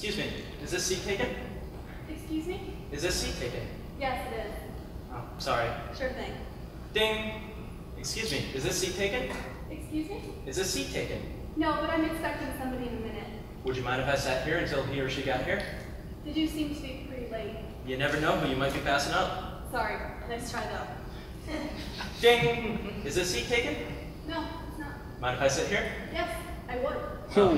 Excuse me, is this seat taken? Excuse me? Is this seat taken? Yes, it is. Oh, sorry. Sure thing. Ding! Excuse me, is this seat taken? Excuse me? Is this seat taken? No, but I'm expecting somebody in a minute. Would you mind if I sat here until he or she got here? Did you seem to be pretty late? You never know who you might be passing up. Sorry. Nice try, though. Ding! Is this seat taken? No, it's not. Mind if I sit here? Yes, I would. Oh.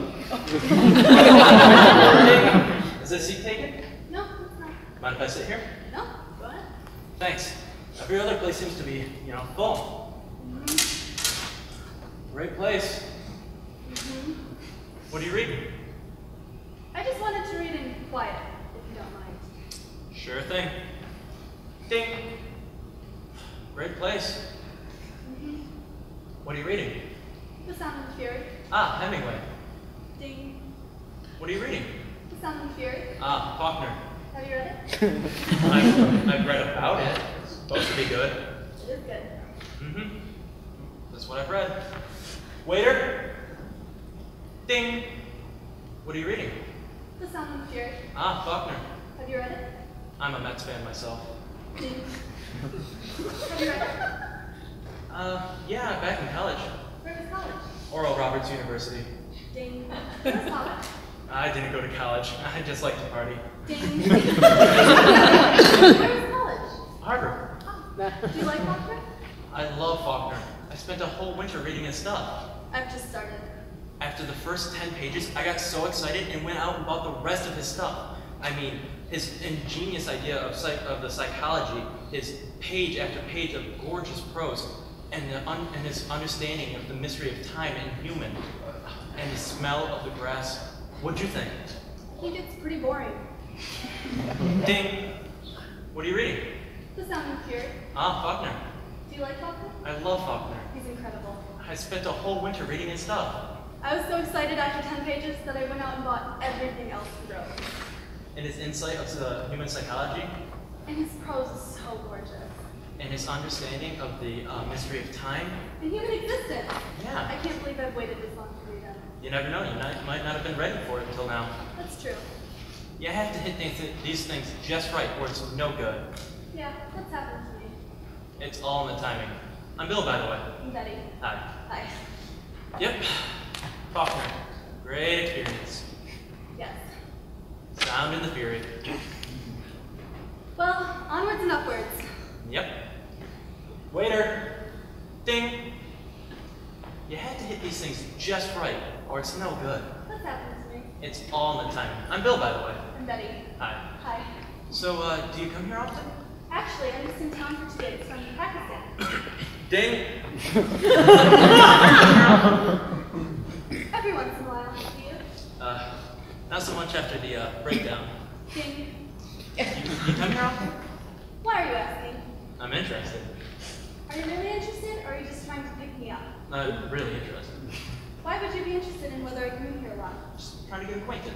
Ding! Is this seat taken? No, it's not. Mind if I sit here? No, go ahead. Thanks. Every other place seems to be, full. Great place. What are you reading? I just wanted to read in quiet, if you don't mind. Sure thing. Ding! Great place. What are you reading? The Sound and Fury. Ah, Hemingway. Ding. What are you reading? The Sound and Fury. Ah, Faulkner. Have you read it? I've read about it. It's supposed to be good. It is good. That's what I've read. Waiter! Ding! What are you reading? The Sound and Fury. Ah, Faulkner. Have you read it? I'm a Mets fan myself. Ding. Have you read it? Yeah, back in college. Where was college? Oral Roberts University. Ding. Where was college? I didn't go to college. I just like to party. Ding. Where was college? Harvard. Oh. Do you like Faulkner? I love Faulkner. I spent a whole winter reading his stuff. I've just started. After the first 10 pages, I got so excited and went out and bought the rest of his stuff. I mean, his ingenious idea of the psychology, his page after page of gorgeous prose, and his understanding of the mystery of time and human, and the smell of the grass. What'd you think? I think it's pretty boring. Ding! What are you reading? The Sound and Fury. Ah, Faulkner. Do you like Faulkner? I love Faulkner. He's incredible. I spent a whole winter reading his stuff. I was so excited after 10 pages that I went out and bought everything else he wrote. And his insight into human psychology. And his prose is so gorgeous. And his understanding of the mystery of time. And human existence. Yeah. I can't believe I've waited this long to read them. You never know, you might not have been ready for it until now. That's true. You have to hit these things just right or it's no good. Yeah, that's happened to me. It's all in the timing. I'm Bill, by the way. I'm Betty. Hi. Hi. Yep. Faulkner. Great experience. Yes. Sound in the Fury. Well, onwards and upwards. Yep. Waiter. Ding. You had to hit these things just right or it's no good. That's happened to me. It's all in the timing. I'm Bill, by the way. I'm Betty. Hi. Hi. So, do you come here often? Actually, I'm just in town for 2 days from Pakistan. Ding! Every once in a while, do you? Not so much after the breakdown. Ding. You come here often? Why are you asking? I'm interested. Are you really interested, or are you just trying to pick me up? I'm really interested. Why would you be interested in whether I come in here a lot? Just trying to get acquainted.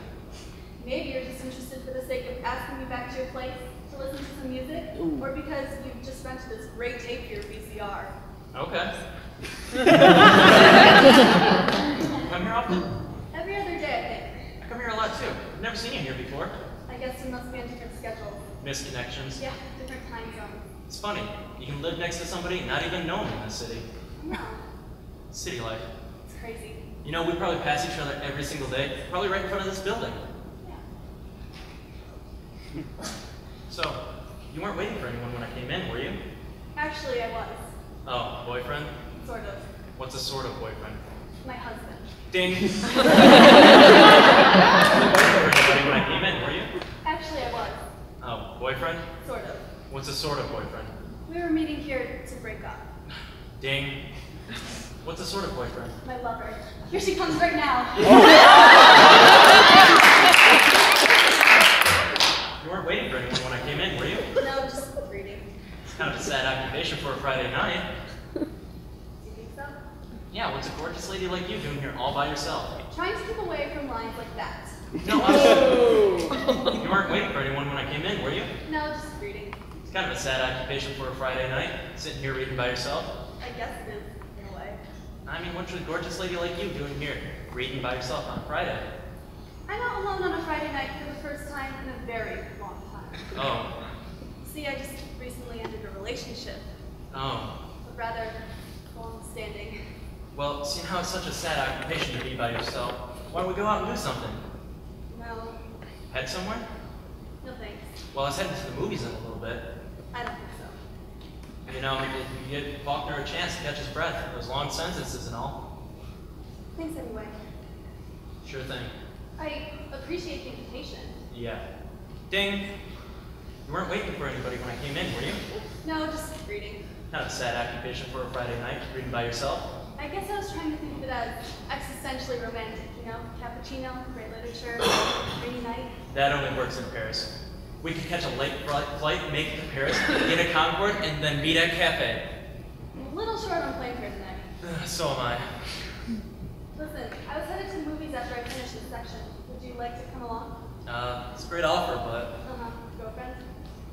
Maybe you're just interested for the sake of asking me back to your place to listen to some music, or because you've just rented this great tape for your VCR. Okay. Come here often? Every other day, I think. I come here a lot too. I've never seen you here before. I guess we must be on different schedules. Missed connections. Yeah, different time zones. It's funny. You can live next to somebody and not even know them in this city. No, City life. it's crazy. You know, we probably pass each other every single day, probably right in front of this building. Yeah. So, you weren't waiting for anyone when I came in, were you? Actually, I was. Oh, boyfriend? Sort of. What's a sort of boyfriend? My husband. Ding! You weren't waiting for anybody when I came in, were you? Actually, I was. Oh, boyfriend? Sort of. What's a sort of boyfriend? We were meeting here to break up. Ding! What's a sort of boyfriend? My lover. Here she comes right now. You weren't waiting for anyone when I came in, were you? No, just reading. It's kind of a sad occupation for a Friday night. Do you think so? Yeah, what's a gorgeous lady like you doing here all by yourself? Trying to keep away from lines like that. No, you weren't waiting for anyone when I came in, were you? No, just reading. It's kind of a sad occupation for a Friday night, sitting here reading by yourself. I guess it is, in a way. I mean, what's a gorgeous lady like you doing here, reading by yourself on Friday? I'm out alone on a Friday night for the first time in a very long time. Oh. See, I just recently ended a relationship. Oh. A rather long-standing. Well, seeing how it's such a sad occupation to be by yourself, why don't we go out and do something? No. Head somewhere? No thanks. Well, I was heading to the movies in a little bit. I don't think so. You know, you give Faulkner a chance to catch his breath, those long sentences and all. Thanks anyway. Sure thing. I appreciate the invitation. Yeah. Ding! You weren't waiting for anybody when I came in, were you? No, just reading. Kind of a sad occupation for a Friday night, reading by yourself. I guess I was trying to think of it as existentially romantic, you know? Cappuccino, great literature, rainy night. That only works in Paris. We could catch a late flight, make it to Paris, get a Concorde, and then meet at cafe. I'm a little short on plane fare tonight. So am I. Listen, I was headed to the movies after I finished this section. Would you like to come along? It's a great offer, but... Girlfriend?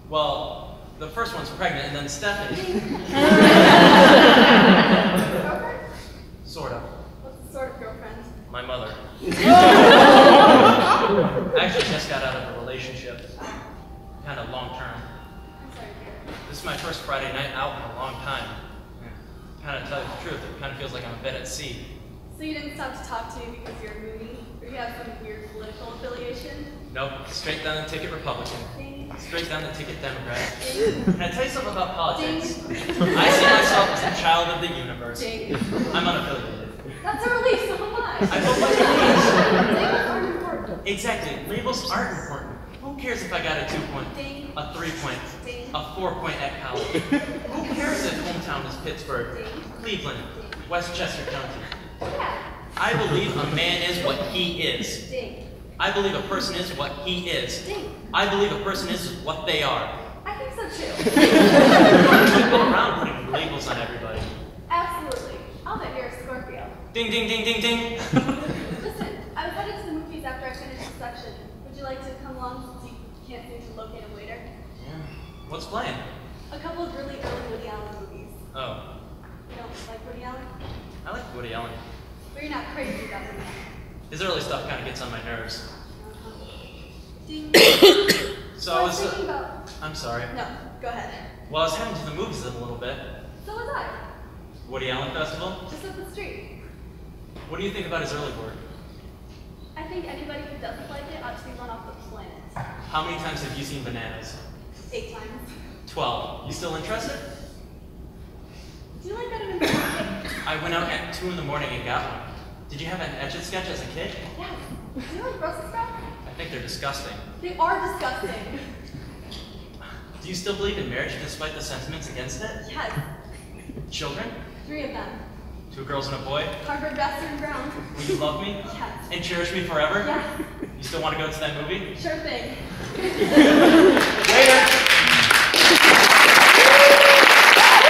Well, the first one's pregnant, and then Stephanie. Girlfriend? Sort of. What's the sort of girlfriend? My mother. I actually just got out of a relationship. Kind of long term. I'm sorry to hear. This is my first Friday night out in a long time. Kind of tell you the truth, it kind of feels like I'm a bit at sea. So you didn't stop to talk to me because you're moody? Or you have some weird political affiliation? Nope, straight down the ticket Republican. Ding. Straight down the ticket Democrat. Ding. Can I tell you something about politics? Ding. I see myself as a child of the universe. Ding. I'm unaffiliated. That's a relief, so am I. I hope my Labels aren't important. Exactly, labels aren't important. Who cares if I got a 2-point, Ding. a 3-point, Ding. a 4-point at college? Who cares if hometown is Pittsburgh, Ding. Cleveland, Westchester County? Yeah. I believe a man is what he is. Ding. I believe a person is what he is. Ding. I believe a person is what they are. I think so too. Don't go around putting labels on everybody. Absolutely. I'll bet you're a Scorpio. Ding, ding, ding, ding, ding. Listen, I was headed to the movies after I finished this section. Would you like to come along since you can't seem to locate a waiter? Yeah. What's playing? A couple of really early Woody Allen movies. Oh, You don't like Woody Allen? I like Woody Allen. But you're not crazy about Woody Allen. His early stuff kind of gets on my nerves. Ding. So I was thinking about... I'm sorry. No, go ahead. Well, I was heading to the movies in a little bit. So was I. Woody Allen Festival. Just up the street. What do you think about his early work? I think anybody who doesn't like it ought to be run off the planet. How many times have you seen Bananas? 8 times. 12. You still interested? Do you like vitamin C? I went out at 2 in the morning and got one. Did you have an Etch-a-Sketch as a kid? Yes. Do you like Brussels sprouts? I think they're disgusting. They are disgusting. Do you still believe in marriage despite the sentiments against it? Yes. Children? 3 of them. 2 girls and a boy? Harvard, Vassar, and Brown. Will you love me? Yes. And cherish me forever? Yes. You still want to go to that movie? Sure thing.